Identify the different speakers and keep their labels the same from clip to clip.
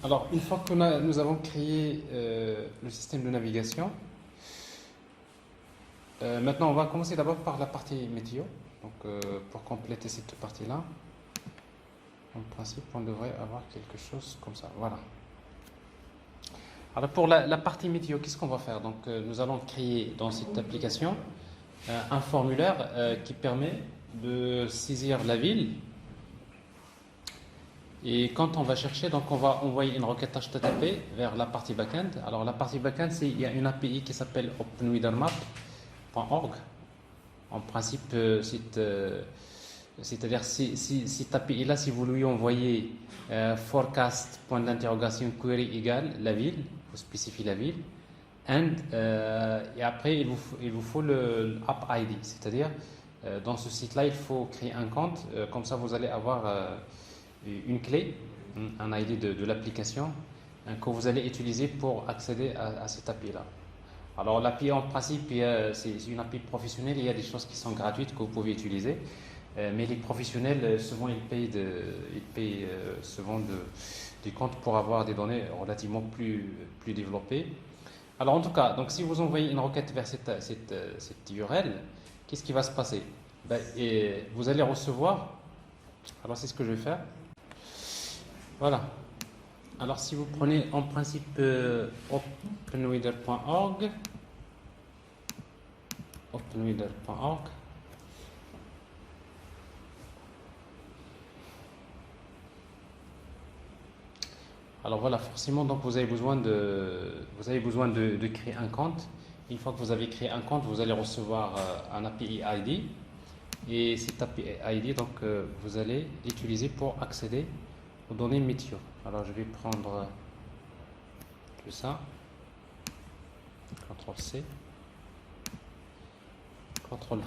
Speaker 1: Alors, une fois que nous avons créé le système de navigation, maintenant on va commencer d'abord par la partie météo. Donc, pour compléter cette partie-là, en principe, on devrait avoir quelque chose comme ça. Voilà. Alors, pour la partie météo, qu'est-ce qu'on va faire? Donc, nous allons créer dans cette application un formulaire qui permet de saisir la ville. Et quand on va chercher, donc on va envoyer une requête HTTP vers la partie backend. Alors la partie backend, il y a une API qui s'appelle openweathermap.org. En principe, c'est-à-dire cette API-là, si vous lui envoyez forecast point d'interrogation query égale la ville, vous spécifiez la ville, et après il vous faut le app ID, c'est-à-dire dans ce site-là, il faut créer un compte, comme ça vous allez avoir une clé, un ID de l'application que vous allez utiliser pour accéder à cette API-là. Alors l'API en principe, c'est une API professionnelle, il y a des choses qui sont gratuites que vous pouvez utiliser, mais les professionnels, souvent ils payent souvent des comptes pour avoir des données relativement plus développées. Alors en tout cas, donc si vous envoyez une requête vers cette URL, qu'est-ce qui va se passer? Et vous allez recevoir, alors c'est ce que je vais faire. Voilà. Alors si vous prenez en principe openweather.org, alors voilà, forcément, donc vous avez besoin de créer un compte. Une fois que vous avez créé un compte, vous allez recevoir un API ID. Et cet API ID, donc, vous allez l'utiliser pour accéder aux données météo. Alors je vais prendre tout ça. CTRL-C. CTRL-V.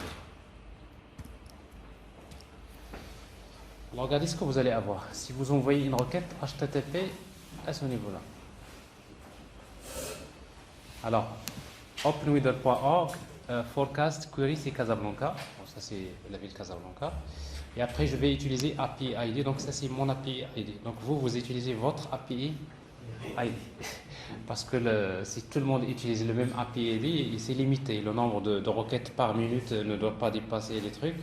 Speaker 1: Alors regardez ce que vous allez avoir. Si vous envoyez une requête HTTP à ce niveau-là. Alors, openweather.org, forecast query, c'est Casablanca. Bon, ça c'est la ville Casablanca. Et après, je vais utiliser API ID. Donc ça c'est mon API ID. Donc vous utilisez votre API ID. Parce que si tout le monde utilise le même API ID, c'est limité. Le nombre de requêtes par minute ne doit pas dépasser les trucs.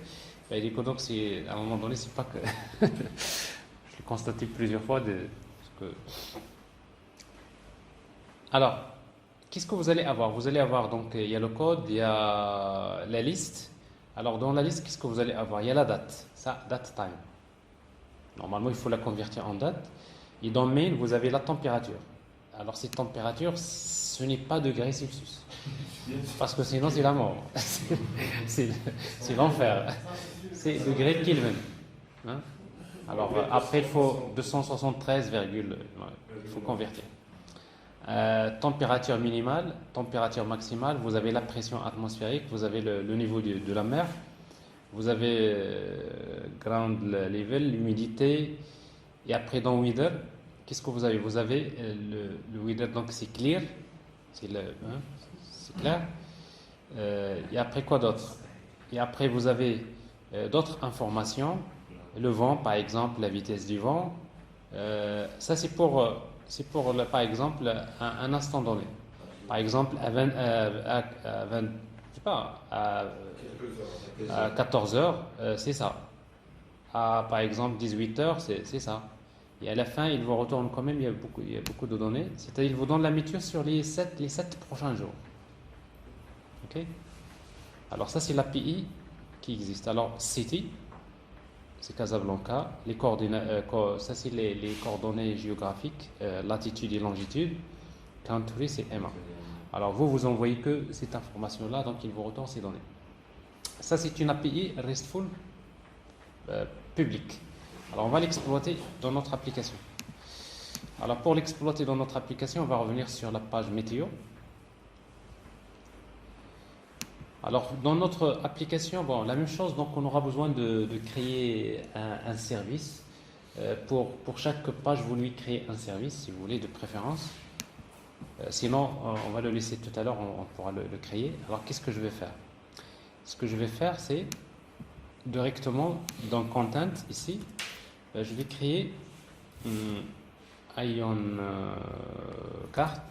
Speaker 1: Et du coup, donc, à un moment donné, c'est pas que. Je l'ai constaté plusieurs fois. Alors, qu'est-ce que vous allez avoir? Vous allez avoir, donc, il y a le code, il y a la liste. Alors, dans la liste, qu'est-ce que vous allez avoir? Il y a la date, ça, date time. Normalement, il faut la convertir en date. Et dans mail, vous avez la température. Alors, cette température, ce n'est pas degrés Celsius. Parce que sinon, c'est la mort. C'est l'enfer. C'est degrés Kelvin. Hein? Alors, après, il faut 273, il faut convertir. Température minimale, température maximale, vous avez la pression atmosphérique, vous avez le niveau de la mer, vous avez ground level, l'humidité, et après dans weather, qu'est-ce que vous avez? Vous avez le weather, donc c'est clear, c'est clair. Et après quoi d'autre? Et après vous avez d'autres informations, le vent par exemple, la vitesse du vent. Ça c'est pour par exemple un instant donné. Par exemple à 20, je sais pas, à 14 heures, c'est ça. Par exemple 18 heures, c'est ça. Et à la fin, il vous retourne quand même, il y a beaucoup de données. C'est-à-dire, il vous donne la météo sur les 7 prochains jours. Ok? Alors ça, c'est l'API qui existe. Alors, City, c'est Casablanca. Les coordonnées, ça, c'est les coordonnées géographiques, latitude et longitude. Country, c'est EMA. Alors, vous envoyez que cette information-là, donc il vous retourne ces données. Ça, c'est une API RESTful publique. Alors, on va l'exploiter dans notre application. Alors, pour l'exploiter dans notre application, on va revenir sur la page météo. Alors, dans notre application, bon, la même chose, donc on aura besoin de créer un service. Pour chaque page, vous lui créez un service, si vous voulez, de préférence. Sinon, on va le laisser tout à l'heure, on pourra le créer. Alors, qu'est-ce que je vais faire? Ce que je vais faire, c'est directement dans Content, ici, je vais créer ion carte,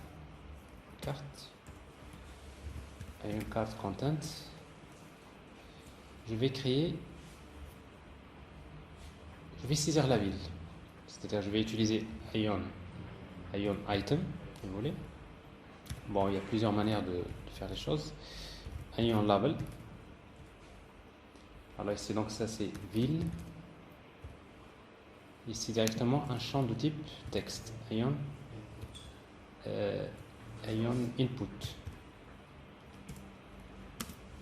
Speaker 1: ion carte content. Je vais saisir la ville, c'est-à-dire je vais utiliser ion item, si vous voulez. Bon, il y a plusieurs manières de faire les choses. Ion label. Alors ici, donc ça c'est ville. Ici directement un champ de type texte. Ion input.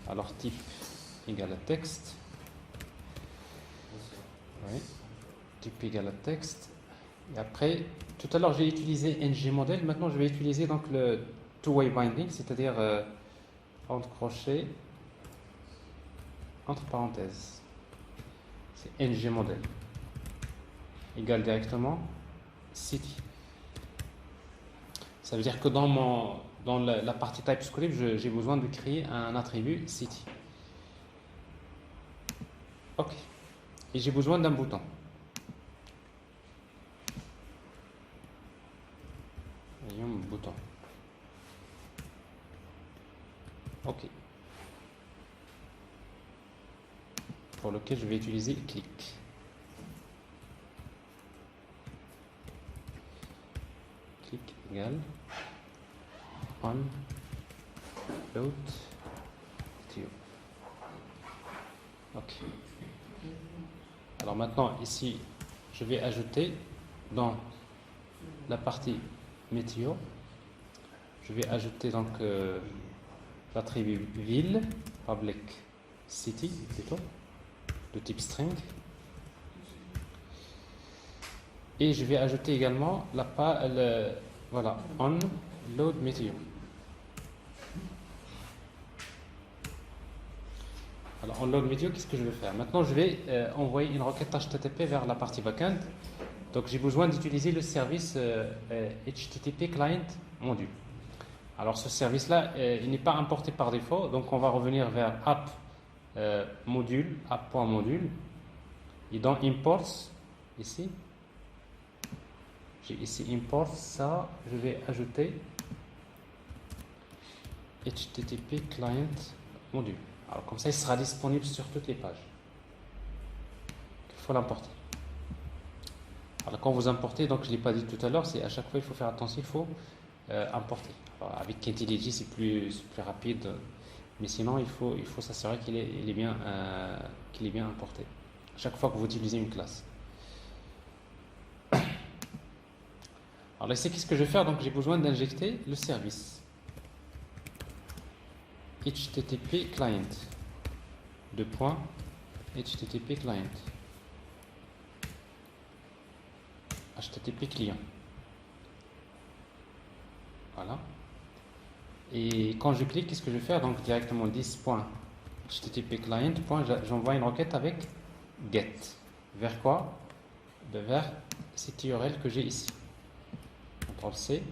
Speaker 1: Alors type égale à texte. Oui. Type égale à texte. Et après, tout à l'heure j'ai utilisé ngModel. Maintenant je vais utiliser donc le two-way binding, c'est-à-dire entre crochets, entre parenthèses. C'est ngModel. Égale directement city. Ça veut dire que dans la partie TypeScript, j'ai besoin de créer un attribut city. Ok. Et j'ai besoin d'un bouton. Bouton. Ok. Pour lequel je vais utiliser click. Click égale on load to. Ok. Alors maintenant ici je vais ajouter dans la partie météo, je vais ajouter donc l'attribut ville, public city plutôt, de type string, et je vais ajouter également voilà, on load météo. Alors on load météo, qu'est-ce que je vais faire? Maintenant je vais envoyer une requête HTTP vers la partie backend. Donc j'ai besoin d'utiliser le service HTTP client module. Alors ce service-là, il n'est pas importé par défaut, donc on va revenir vers app module, app.module, et dans imports, ici, j'ai ici import, ça, je vais ajouter HTTP client module. Alors comme ça, il sera disponible sur toutes les pages. Il faut l'importer. Alors quand vous importez, donc je ne l'ai pas dit tout à l'heure, c'est à chaque fois il faut faire attention, il faut importer. Alors, avec IntelliJ c'est plus rapide, mais sinon il faut s'assurer qu'il est bien importé. À chaque fois que vous utilisez une classe. Alors ici, qu'est-ce que je vais faire? Donc j'ai besoin d'injecter le service HTTP client. HTTP client. HTTP client. Voilà. Et quand je clique, qu'est-ce que je vais faire? Donc directement 10.http client. J'envoie une requête avec get. Vers quoi? Vers cette URL que j'ai ici. CTRL C.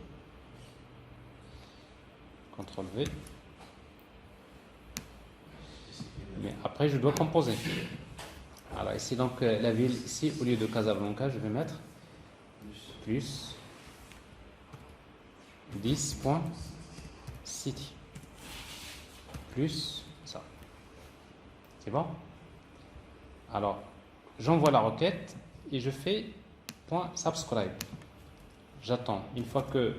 Speaker 1: CTRL V. Mais après, je dois composer. Alors ici, donc la ville, ici, au lieu de Casablanca, je vais mettre plus 10.city plus ça. C'est bon? Alors, j'envoie la requête et je fais .subscribe. J'attends. Une fois que...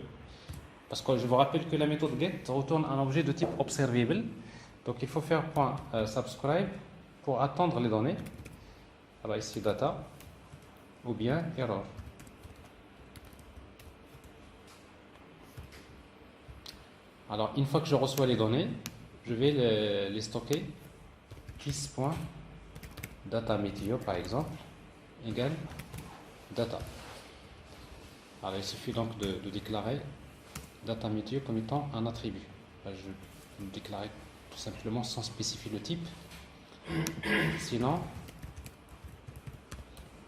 Speaker 1: Parce que je vous rappelle que la méthode get retourne un objet de type observable. Donc, il faut faire .subscribe pour attendre les données. Alors ici, data ou bien error. Alors, une fois que je reçois les données, je vais les stocker 10.dataMeteo par exemple, égale data. Alors, il suffit donc de déclarer dataMeteo comme étant un attribut. Là, je vais le déclarer tout simplement sans spécifier le type. Sinon,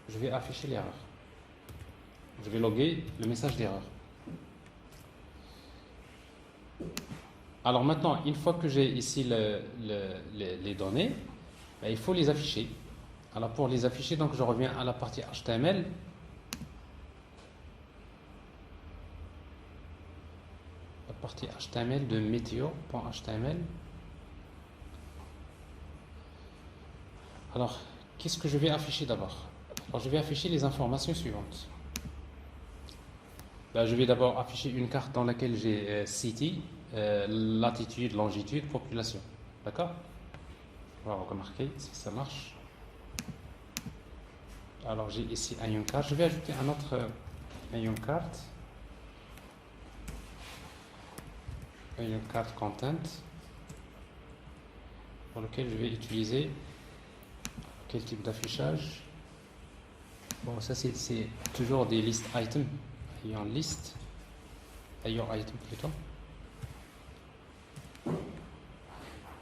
Speaker 1: je vais afficher l'erreur. Je vais loguer le message d'erreur. Alors maintenant, une fois que j'ai ici les données, il faut les afficher. Alors pour les afficher, donc je reviens à la partie HTML. partie HTML de météo.html. Alors, qu'est-ce que je vais afficher d'abord? Alors, je vais afficher les informations suivantes. Ben, je vais d'abord afficher une carte dans laquelle j'ai city, latitude, longitude, population. D'accord? On va remarquer si ça marche. Alors, j'ai ici un carte. Je vais ajouter un autre carte. Carte content, pour lequel je vais utiliser quel type d'affichage? Bon, ça c'est toujours des listes items. List, item plutôt.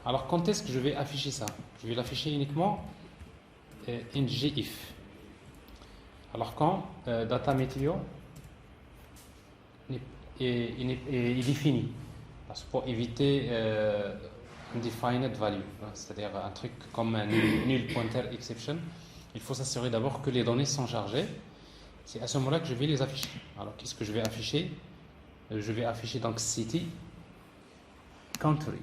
Speaker 1: Alors, quand est-ce que je vais afficher ça? Je vais l'afficher uniquement ngIf. Alors, quand data météo est défini, parce que pour éviter undefined value, c'est-à-dire un truc comme un null pointer exception, il faut s'assurer d'abord que les données sont chargées. C'est à ce moment-là que je vais les afficher. Alors, qu'est-ce que je vais afficher? Je vais afficher donc city, country.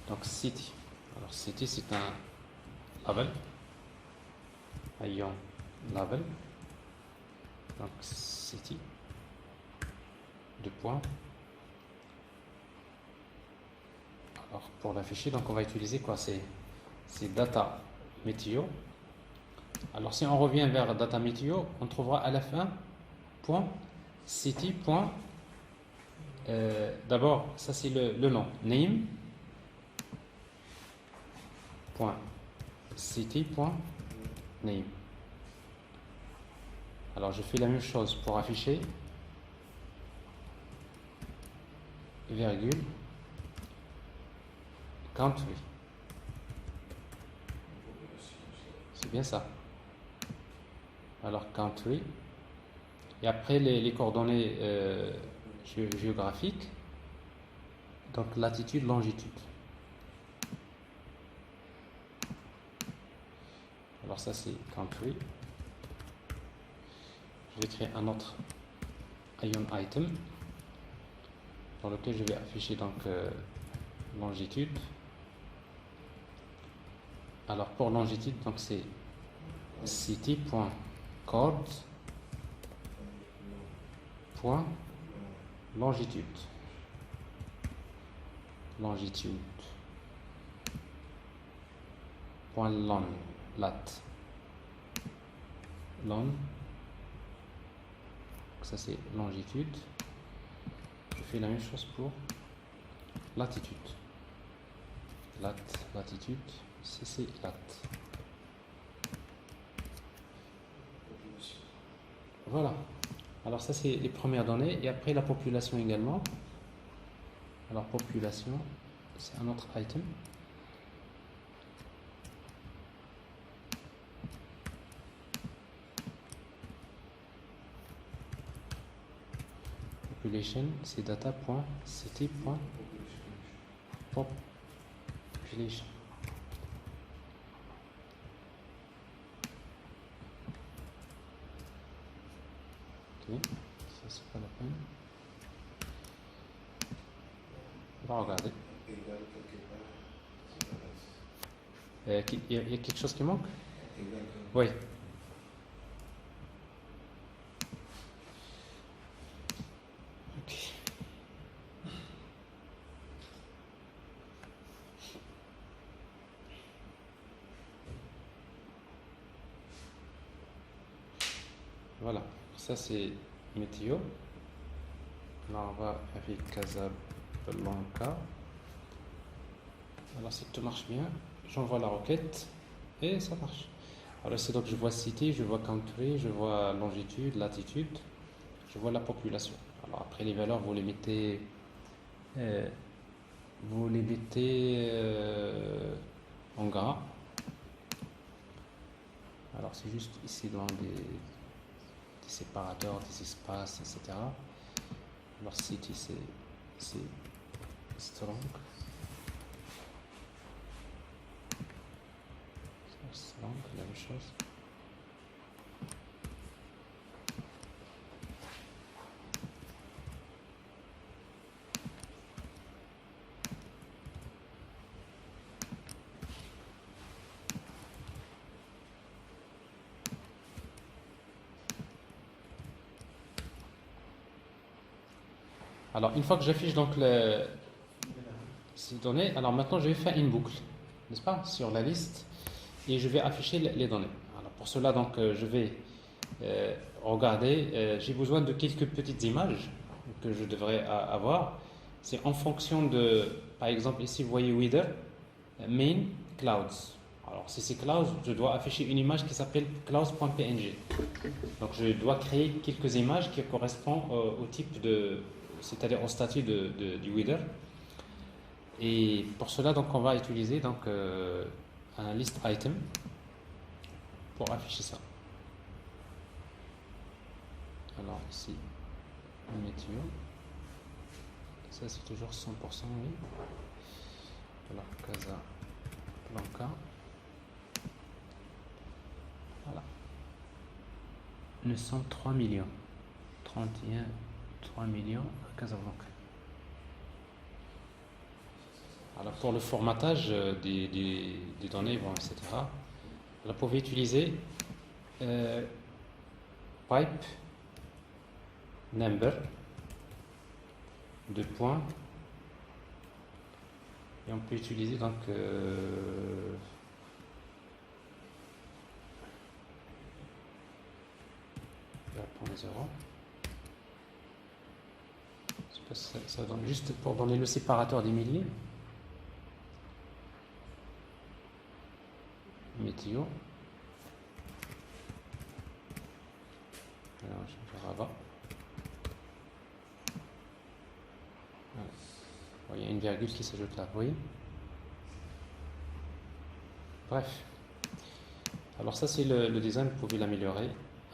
Speaker 1: Donc, city. Alors, city, c'est un label. Ayant label. Donc, city. Deux points. Alors, pour l'afficher, donc on va utiliser quoi? C'est data météo. Alors, si on revient vers data météo, on trouvera à la fin point city. D'abord, ça c'est le nom, name point city point name. Alors, je fais la même chose pour afficher virgule country. C'est bien ça. Alors, country. Et après, les coordonnées géographiques. Donc, latitude, longitude. Alors, ça, c'est country. Je vais créer un autre item dans lequel je vais afficher donc longitude. Alors, pour longitude, donc c'est city.chord.longitude. Longitude. Point long, lat. Long. Ça c'est longitude. Je fais la même chose pour latitude. Latitude. C'est lat. Voilà. Alors ça c'est les premières données et après la population également. Alors population, c'est un autre item. Population, c'est data.city.population. Ok, ça c'est pas la peine. On va regarder. Il y a quelque chose qui manque? Oui. Ok. Voilà, ça c'est météo. Là on va avec Casablanca. Alors si tout marche bien, j'envoie la requête et ça marche. Alors c'est donc je vois city, je vois country, je vois longitude, latitude, je vois la population. Alors après les valeurs vous les mettez en gras. Alors c'est juste ici dans des séparateurs, des espaces, etc. Alors city c'est strong. Strong, la même chose. Alors, une fois que j'affiche donc ces données, alors maintenant je vais faire une boucle, n'est-ce pas, sur la liste et je vais afficher les données. Alors, pour cela, donc, je vais regarder, j'ai besoin de quelques petites images que je devrais avoir. C'est en fonction de, par exemple, ici vous voyez Weather, Main, Clouds. Alors, si c'est Clouds, je dois afficher une image qui s'appelle clouds.png. Donc, je dois créer quelques images qui correspondent au type de, c'est-à-dire au statut du Weather. Et pour cela, donc, on va utiliser donc, un list item pour afficher ça. Alors ici, météo. Ça c'est toujours 100%, oui. Alors, Casablanca. Voilà. Nous sommes 3 millions. 3 millions à Casablanca. Alors pour le formatage des données, bon, etc., vous pouvez utiliser pipe number, deux points, et on peut utiliser donc ça donne juste pour donner le séparateur des milliers. Météo. Alors, je vais rabat. Voilà. Il y a une virgule qui s'ajoute là, vous voyez. Bref. Alors ça c'est le design, vous pouvez l'améliorer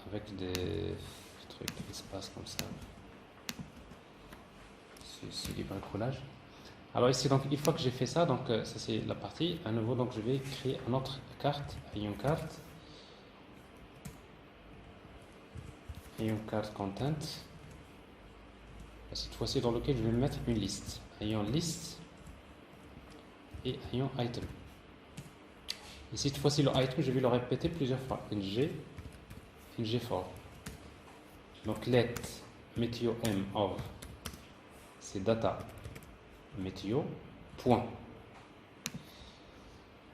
Speaker 1: avec des trucs qui se passent comme ça. C'est du bricolage. Alors ici, donc, une fois que j'ai fait ça, donc ça c'est la partie. À nouveau, donc je vais créer une autre carte, une carte content. Cette fois-ci, dans lequel je vais mettre une liste. Ayant liste et ayant item. Et cette fois-ci, le item, je vais le répéter plusieurs fois. ng for. Donc let météo m of, c'est data météo point.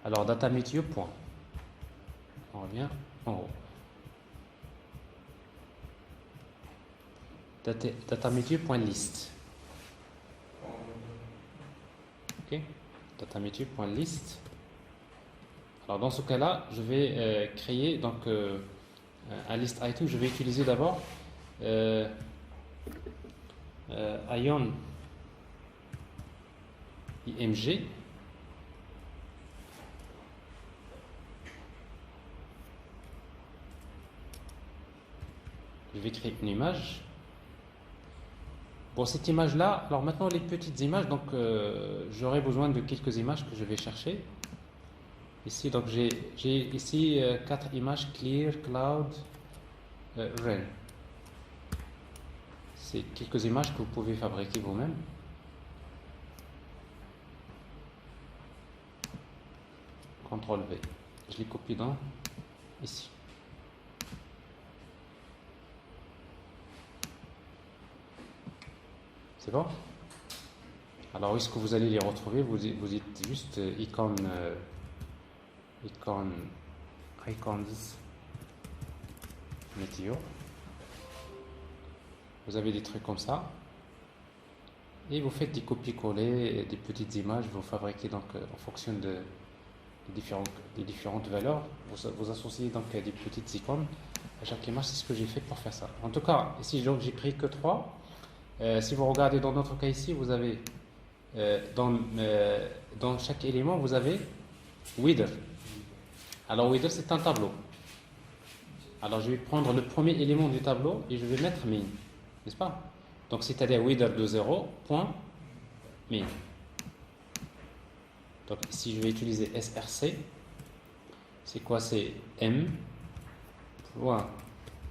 Speaker 1: Alors data météo point. On revient en haut. Data météo point list. Ok. Data météo point list. Alors dans ce cas-là, je vais créer donc un list item. Je vais utiliser d'abord ion img. Je vais créer une image. Bon, cette image-là, alors maintenant les petites images, donc j'aurai besoin de quelques images que je vais chercher. Ici, donc j'ai ici 4 images: clear, cloud, rain. C'est quelques images que vous pouvez fabriquer vous-même. CTRL V. Je les copie dans ici. C'est bon? Alors, où est-ce que vous allez les retrouver? Vous dites juste icons météo. Vous avez des trucs comme ça. Et vous faites des copier-coller, des petites images. Vous fabriquez donc en fonction des différentes valeurs. Vous associez donc des petites icônes à chaque image. C'est ce que j'ai fait pour faire ça. En tout cas, ici, j'ai pris que 3. Si vous regardez dans notre cas ici, vous avez dans chaque élément, vous avez weather. Alors weather, c'est un tableau. Alors je vais prendre le premier élément du tableau et je vais mettre min, n'est-ce pas? Donc c'est-à-dire weather de 0, point, min. Donc ici je vais utiliser src. C'est quoi? C'est m point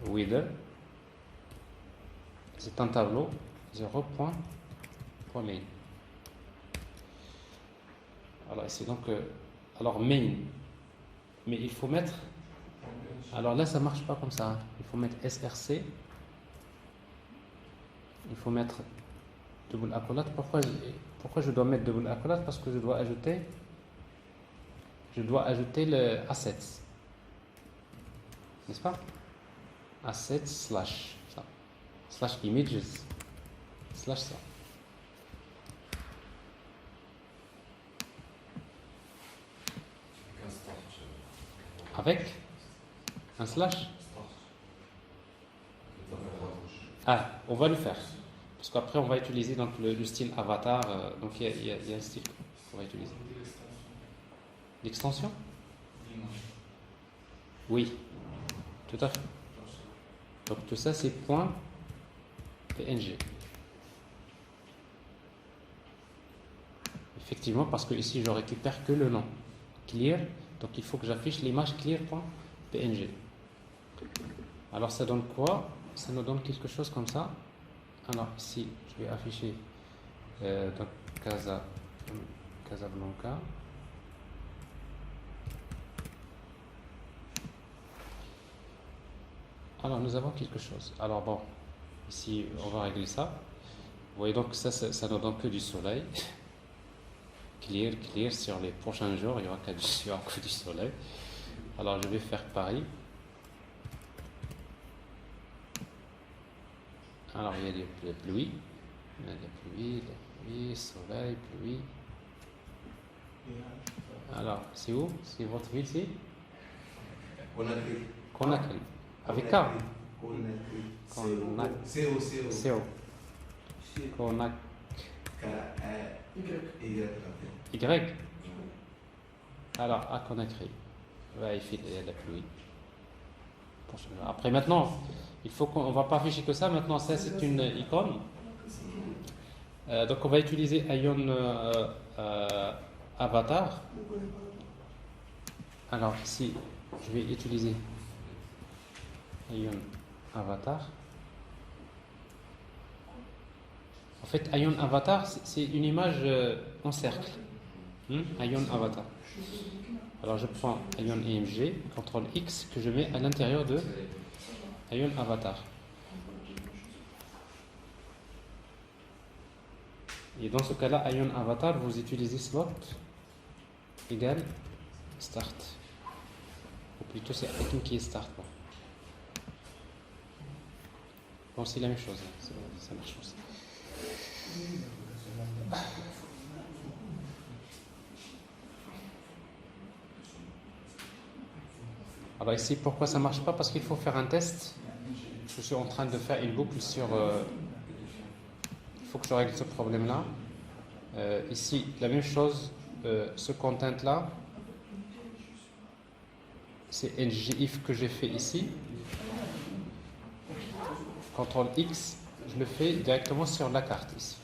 Speaker 1: weather. C'est un tableau 0 point main. Alors ici donc alors main, mais il faut mettre, alors là ça marche pas comme ça, il faut mettre src, il faut mettre double accolade. Pourquoi je dois mettre double accolade? Parce que je dois ajouter le assets, n'est-ce pas? Assets slash ça, slash images slash ça. Avec un slash. Ah, on va le faire. Parce qu'après, on va utiliser donc, le style avatar. Donc, il y a un style qu'on va utiliser. L'extension? Oui, tout à fait. Donc, tout ça, c'est point .png. Effectivement, parce que ici, je récupère que le nom. Clear. Donc, il faut que j'affiche l'image clear.png. Alors, ça donne quoi? Ça nous donne quelque chose comme ça. Alors, ici, je vais afficher donc Casablanca. Alors, nous avons quelque chose. Alors, bon, ici, on va régler ça. Vous voyez donc, ça ne donne que du soleil. Clear, sur les prochains jours, il y aura que du soleil. Alors, je vais faire Paris. Alors, il y a des pluies. Il y a des pluies, soleil, pluie. Alors, c'est où? C'est votre ville, c'est Conakry. Avec K. CO. Conakry. Y. Alors, à Conakry. Ouais, il y a de la pluie. Après, maintenant, il faut qu'on va pas afficher que ça. Maintenant, ça, c'est une icône. Donc, on va utiliser Ion Avatar. Alors, ici, je vais utiliser Ion Avatar. En fait, Ion Avatar, c'est une image en cercle. Ion Avatar. Alors, je prends Ion IMG, CTRL X, que je mets à l'intérieur de Ion Avatar. Et dans ce cas-là, Ion Avatar, vous utilisez slot égale start. Ou plutôt, c'est item qui est start. Bon, c'est la même chose. Ça marche aussi. Alors ici, pourquoi ça ne marche pas? Parce qu'il faut faire un test. Je suis en train de faire une boucle sur... il faut que je règle ce problème-là. Ici, la même chose, ce content-là, c'est ngIf que j'ai fait ici. CTRL X, je le fais directement sur la carte ici.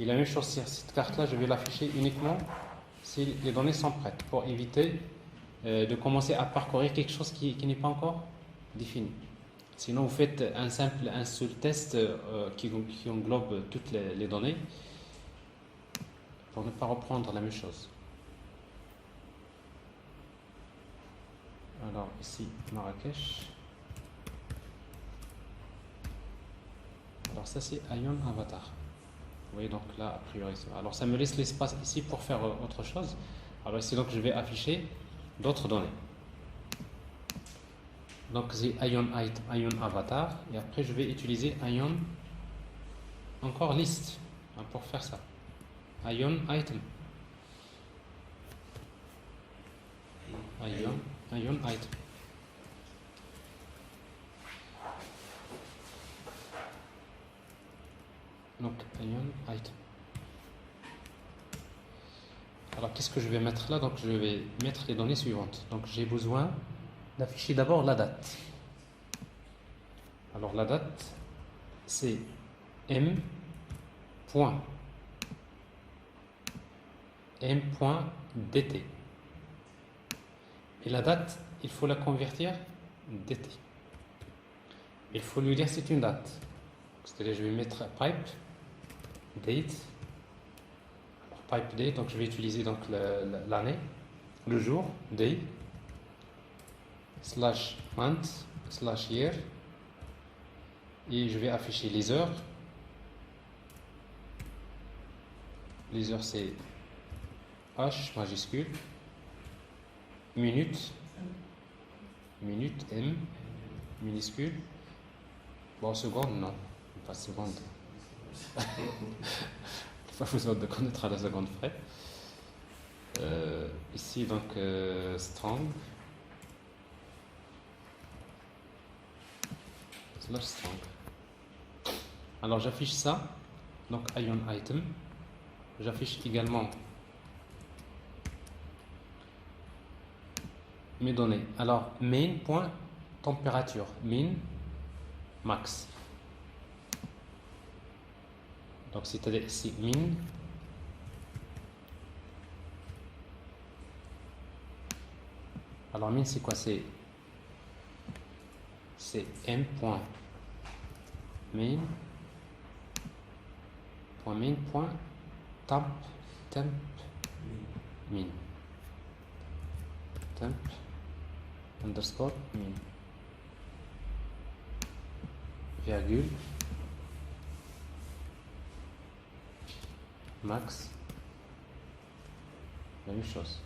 Speaker 1: Et la même chose sur cette carte-là, je vais l'afficher uniquement si les données sont prêtes, pour éviter de commencer à parcourir quelque chose qui n'est pas encore défini. Sinon, vous faites un seul test qui englobe toutes les données pour ne pas reprendre la même chose. Alors ici, Marrakech. Alors ça, c'est Ion Avatar. Vous voyez, donc là, a priori, alors ça me laisse l'espace ici pour faire autre chose. Alors ici, donc, je vais afficher d'autres données. Donc c'est Ion Avatar, et après je vais utiliser Ion encore list pour faire ça. Ion item. Ion item. Donc Ion item. Alors qu'est-ce que je vais mettre là? Donc je vais mettre les données suivantes. Donc j'ai besoin d'afficher d'abord la date. Alors la date, c'est m.dt. Et la date, il faut la convertir dt. Il faut lui dire c'est une date. C'est-à-dire je vais mettre pipe date. Pipe date, donc je vais utiliser donc l'année, le jour, day, /month/year, et je vais afficher les heures, Les heures, c'est H majuscule. Minute. Minute, M minuscule. Bon, seconde, non. Pas seconde. Pas besoin de connaître à la seconde près. Ici, donc, strong. Slash strong. Alors, j'affiche ça. Donc, ion item. J'affiche également mes données. Alors, main.température. Min, max. Donc, c'est-à-dire ici, min. Alors, min, c'est quoi? C'est m.main. Temp min. Temp underscore min. Virgule. Max. La même chose.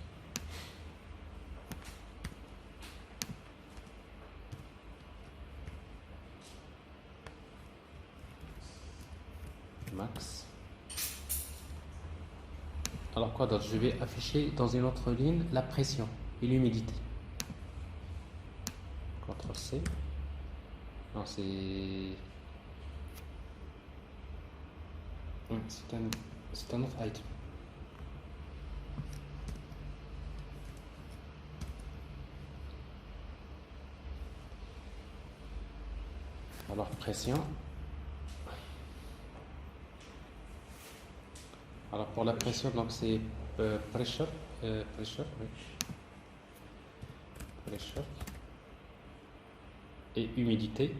Speaker 1: Max. Alors quoi d'autre? Je vais afficher dans une autre ligne la pression et l'humidité. CTRL C. Non, c'est un autre item. Alors pression. Alors pour la pression, donc c'est pressure, pressure, oui. Pressure et humidité.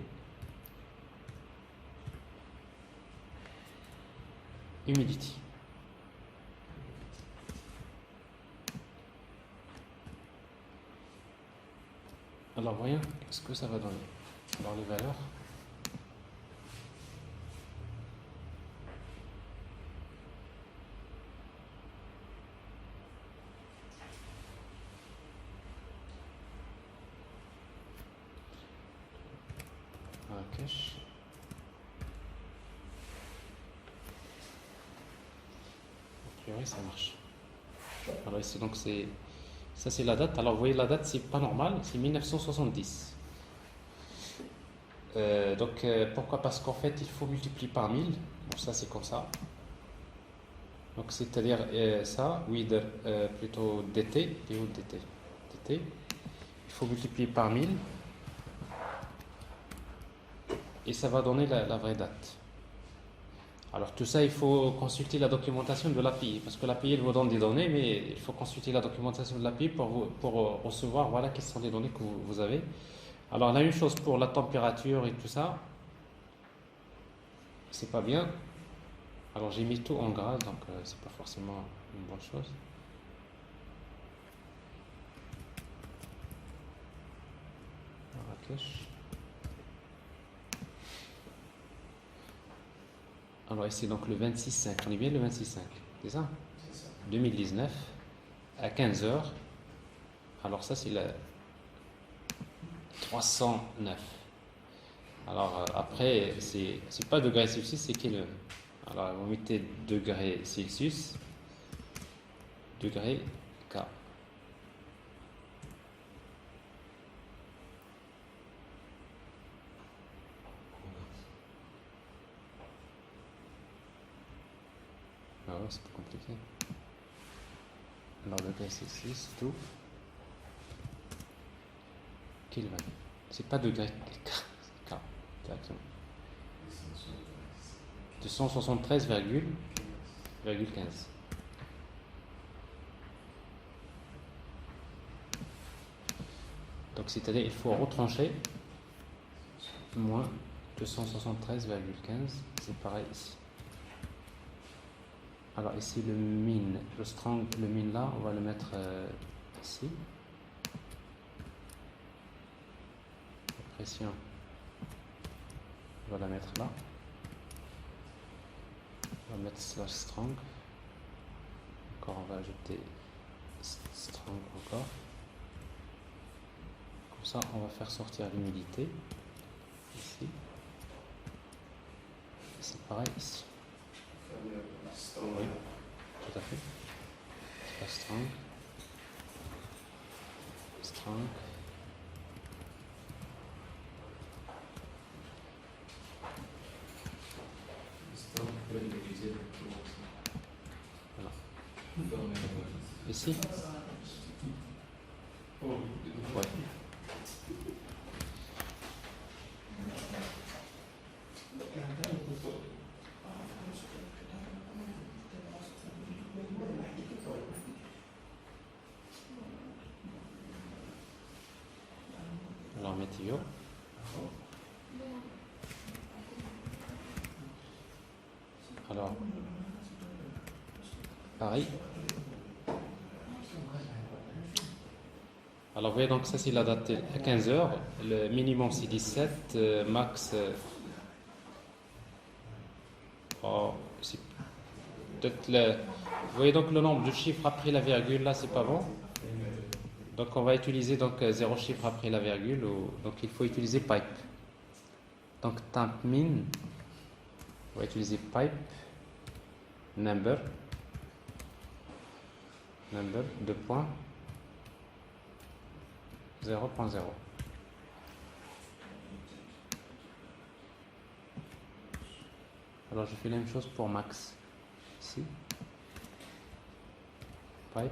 Speaker 1: Humidity. Alors voyons ce que ça va donner. Alors les valeurs. Cache. A priori ça marche. Alors ici donc ça c'est la date. Alors vous voyez la date c'est pas normal, c'est 1970. Pourquoi? Parce qu'en fait il faut multiplier par 1000. Bon ça c'est comme ça. Donc c'est-à-dire ça, wither plutôt dt, dt. Il faut multiplier par 1000. Et ça va donner la vraie date. Alors tout ça, il faut consulter la documentation de l'API, parce que l'API elle vous donne des données, mais il faut consulter la documentation de l'API pour recevoir, voilà, quelles sont les données que vous avez. Alors la même chose pour la température et tout ça, c'est pas bien. Alors j'ai mis tout en gras, donc c'est pas forcément une bonne chose. Marrakech. Alors ici donc le 26/5, on est bien le 26/5, c'est ça? 2019 à 15h. Alors ça c'est le 309. Alors après c'est pas degrés Celsius, c'est Kelvin. Alors vous mettez degrés Celsius, degrés K. Ah ouais, c'est plus compliqué. Alors degrés Celsius, tout. Kelvin. C'est pas degrés K, c'est K, directement. 273,15. Donc c'est-à-dire il faut retrancher moins 273,15. C'est pareil ici. Alors ici le min, le strong, le min là, on va le mettre ici. La pression, on va la mettre là. On va mettre slash strong. encore, on va ajouter strong encore. Comme ça, on va faire sortir l'humidité ici. C'est pareil ici. Oui, tout à fait. C'est pas strong. Strong. Voilà. Ici. Ouais. Alors météo. Alors, pareil. Alors, vous voyez, donc ça c'est la date à 15 heures. Le minimum c'est 17, max. Oh, c'est peut-être le. Vous voyez donc le nombre de chiffres après la virgule, là c'est pas bon. Donc on va utiliser donc 0 chiffre après la virgule. Donc il faut utiliser pipe. Donc temp min, on va utiliser pipe. Number, 2 points, 0.0. Alors je fais la même chose pour max, ici, pipe,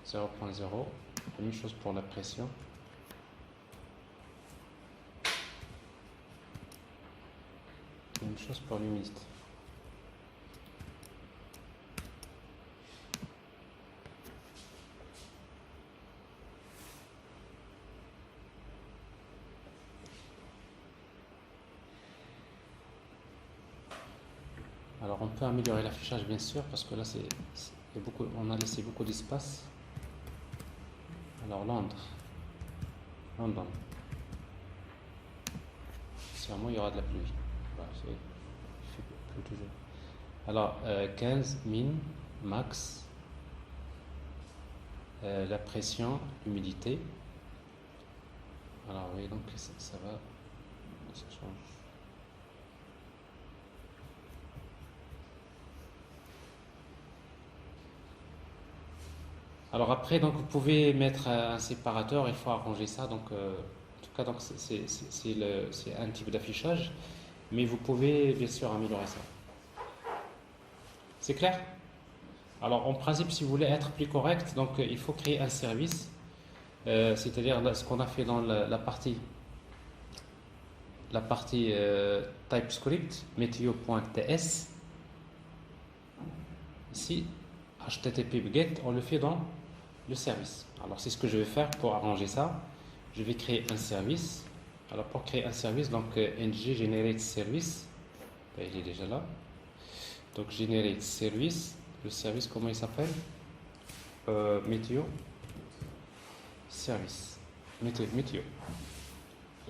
Speaker 1: 0.0, la même chose pour la pression. La même chose pour l'humidité. Alors on peut améliorer l'affichage bien sûr parce que là on a laissé beaucoup d'espace. Alors Londres, sûrement il y aura de la pluie. Voilà, il fait plus toujours. Alors 15 min, max, la pression, l'humidité. Alors oui, donc ça change. Alors après, donc vous pouvez mettre un séparateur, il faut arranger ça. Donc, en tout cas, donc c'est un type d'affichage, mais vous pouvez bien sûr améliorer ça. C'est clair? Alors en principe, si vous voulez être plus correct, donc il faut créer un service, c'est-à-dire ce qu'on a fait dans la partie TypeScript, meteo.ts. Ici, HTTP GET, on le fait dans le service. Alors c'est ce que je vais faire pour arranger ça. Je vais créer un service. Alors pour créer un service, donc ng generate service, ben, il est déjà là. Donc generate service, le service comment il s'appelle? Météo service. Météo.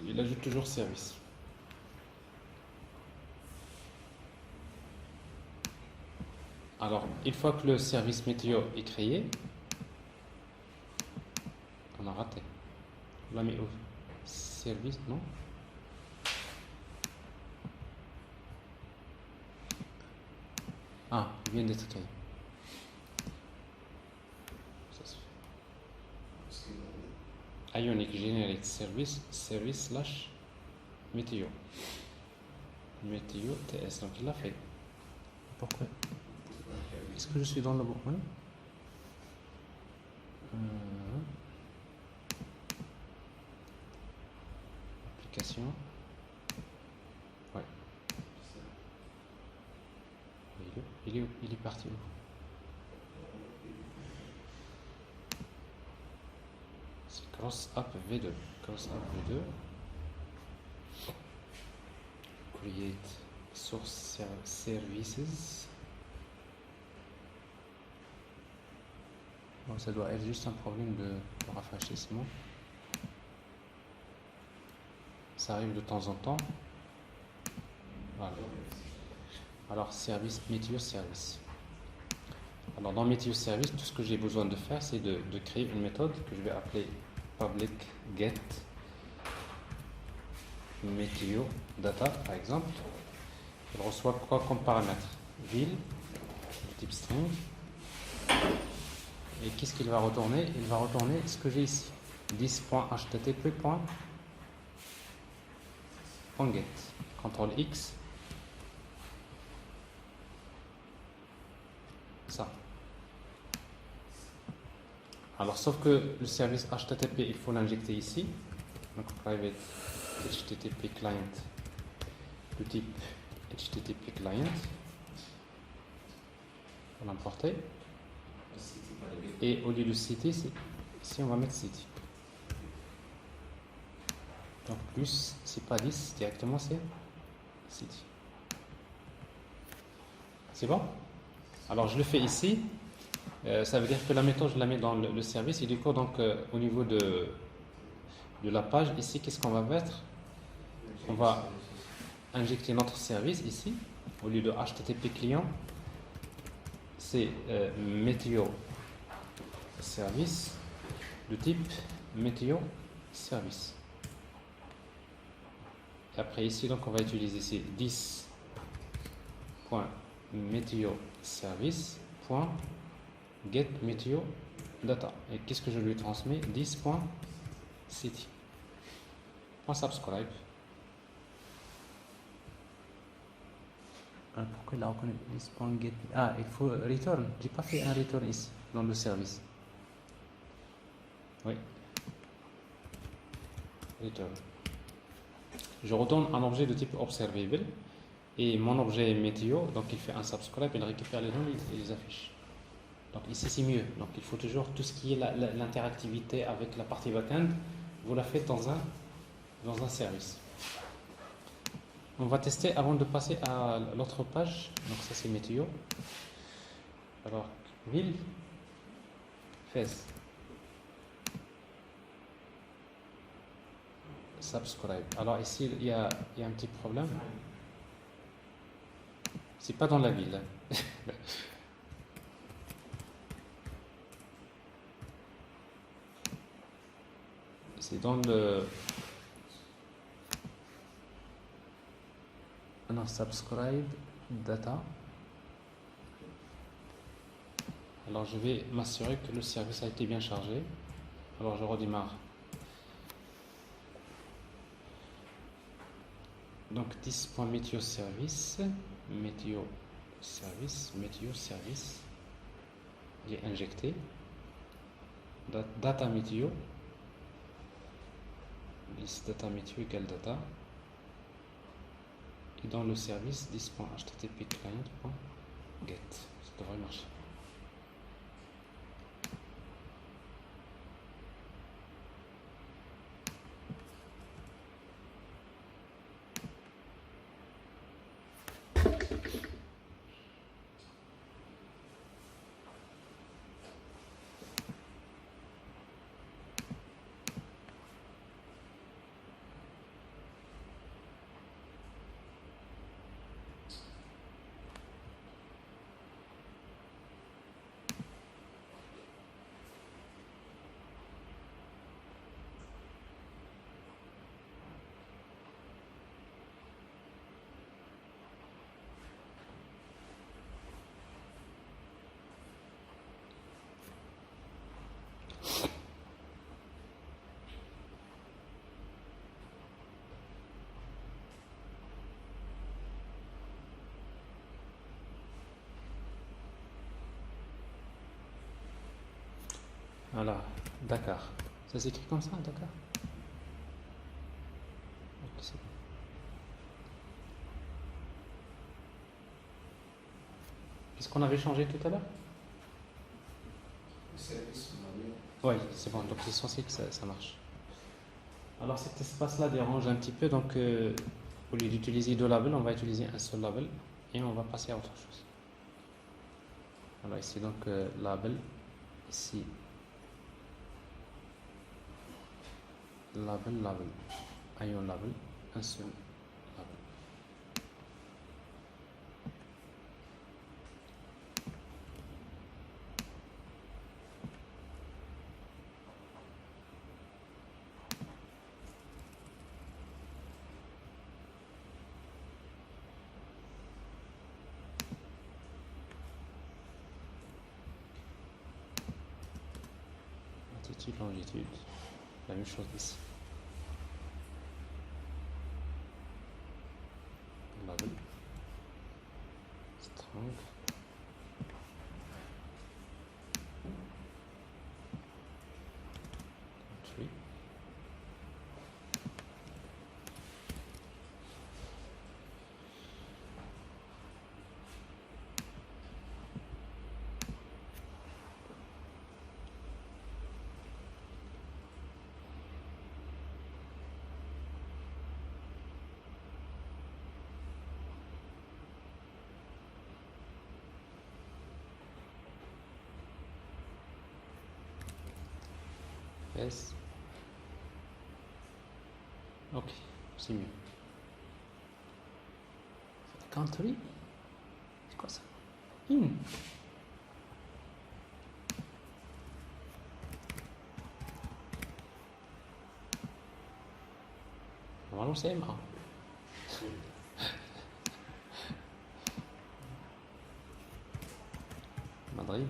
Speaker 1: Il ajoute toujours service. Alors, une fois que le service météo est créé, on a raté. On l'a mis où? Service, non? Ah, il vient d'être créé. Ça se fait. Ionic Generate Service slash météo. Météo TS, donc il l'a fait. Pourquoi? Est-ce que je suis dans le bon? Oui. Application. Ouais. Il est parti où? C'est Cross App V2. Cross App V2. Create Source Services. Bon, ça doit être juste un problème de rafraîchissement. Ça arrive de temps en temps. Voilà. Alors, service, météo service. Alors dans Météo Service, tout ce que j'ai besoin de faire, c'est de créer une méthode que je vais appeler public get météo data par exemple. Elle reçoit quoi comme paramètre? Ville, type string. Et qu'est-ce qu'il va retourner? Il va retourner ce que j'ai ici. 10.http.get. CTRL X. Ça. Alors, sauf que le service HTTP, il faut l'injecter ici. Donc, private HTTP client de type HTTP client. On va l'importer. Et au lieu de city, ici on va mettre city. Donc plus, c'est pas 10, directement c'est city. C'est bon? Alors je le fais ici. Ça veut dire que la méthode, je la mets dans le service. Et du coup, donc, au niveau de la page, ici, qu'est-ce qu'on va mettre? On va injecter notre service ici. Au lieu de HTTP client, c'est météo service de type météo service. Et après ici, donc on va utiliser ici 10.météo service.get météo data. Et qu'est-ce que je lui transmets? 10.city. .subscribe. Pourquoi il a reconnu 10.get? Ah, il faut return. J'ai pas fait un return ici dans le service. Oui. Return. Je retourne un objet de type observable et mon objet météo, donc il fait un subscribe, il récupère les données et les affiche. Donc ici c'est mieux. Donc il faut toujours tout ce qui est l'interactivité avec la partie backend, vous la faites dans un service. On va tester avant de passer à l'autre page. Donc ça c'est météo. Alors ville, Fès. Subscribe. Alors ici il y a un petit problème. C'est pas dans la ville. C'est dans le. Non, subscribe data. Alors je vais m'assurer que le service a été bien chargé. Alors je redémarre. Donc 10.météo service, météo service, j'ai injecté data météo, liste data météo égale data, et dans le service 10.http client.get. Ça devrait marcher. Voilà, Dakar. Ça s'écrit comme ça, Dakar? C'est bon. Qu'est-ce qu'on avait changé tout à l'heure?
Speaker 2: Le service,
Speaker 1: Oui, c'est bon, donc c'est censé que ça marche. Alors cet espace-là dérange un petit peu, donc au lieu d'utiliser deux labels, on va utiliser un seul label et on va passer à autre chose. Alors ici donc label, ici label, ion label, un seul label. latitude, longitude. La même chose ici. Level. Strong. Country. Yes. Ok, c'est mieux. Country? C'est quoi ça? Normalement c'est MA. Madrid.